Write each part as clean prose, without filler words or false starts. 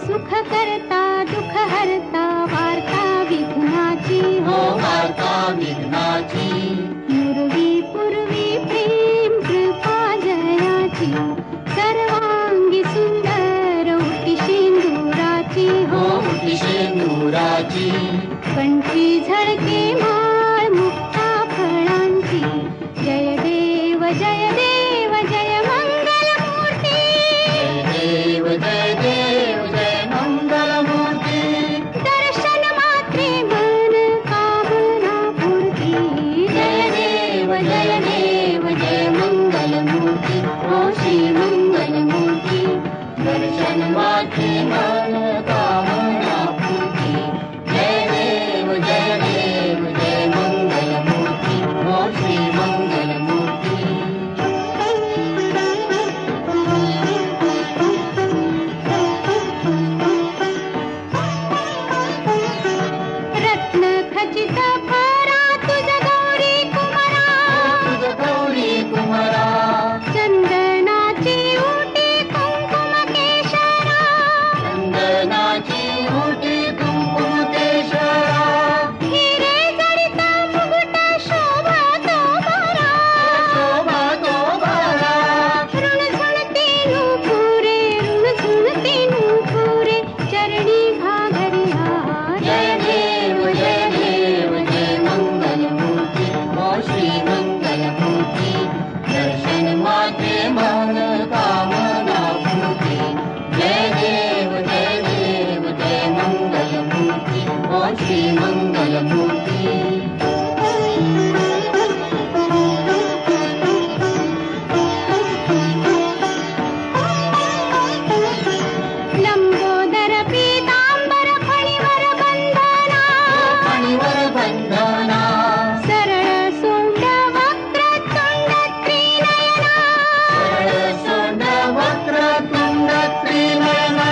सुख करता दुःख हरता वार्ता विघ्नाची हो वार्ता विघ्नाची पूर्वी प्रेम कृपा जयाची सर्वांगी सुंदर उटी शेंदुराची हो उटी शेंदुराची कंठी झळके माळ मुक्ता फळांची जय देव जय देव जय मंगल मूर्ती जय देव जय मंगल मूर्ती दर्शन मात्रे मन कामना पूर्ती जय देव जय मंगल मूर्ती हो श्री मंगल मूर्ती दर्शन मात्रे मन कामना पूर्ती जय देव जय मंगल मूर्ती हो श्री मंगल मूर्ती रत्न खचित फरा तुझ गौरी कुमारा तुझ गौरी कुमारा चंदनाची उटी कुंकुम केशरा चंदनाची उटी कुंकुम केशरा हिरे जडित मुकुट शोभा तो बरा शोभा तो बरा ऋणझुणती नूपुरे ऋणझुणती नूपुरे चरणी घागरिया जय देव जय मंगल मूर्ती हो श्री मंगल मूर्ती दर्शन मात्रे मन कामना पूर्ती जय देव जय मंगल मूर्ती हो श्री मंगल मूर्ती लंबोदर पीतांबर फणीवर बंधना फणीवर बंधना सरळ सोंड वक्रतुंड त्रिनयना सरळ सोंड वक्रतुंड त्रिनयना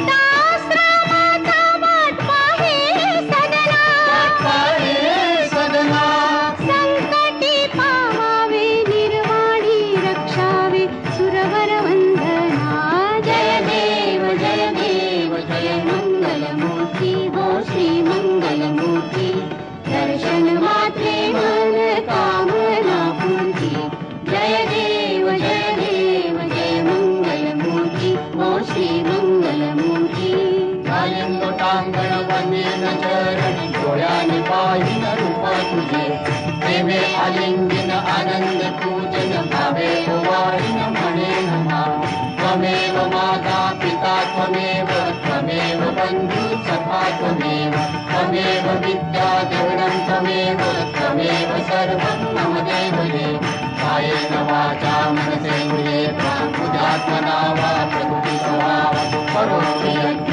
दासरामाचा वाट पाहे सदना पाहे सदना संकटी पावावे निर्वाणी रक्षावे सुरवर वंदना जय देव जय मंगल मूर्ती हो श्री मंगल मूर्ती दर्शन मात्रे मन कामना पूर्ती जय देव जय मंगल मूर्ती हो श्री मंगल मूर्ती लोटांगण वंदेन चरण डोळ्याने पाहिन रूप तुझे प्रेमे आलिंगन आनंद पूजन भावे ओवाळीन म्हणेन मा त्वमेव माता पिता त्वमेव बंधु सखा त्वमेव विद्या देवनं त्वमेव सर्वं मम देव देव कायेन वाचा मनसेन्द्रिये प्राणुजात्मना वा प्रकृति स्वभाव करोमि यज्ञ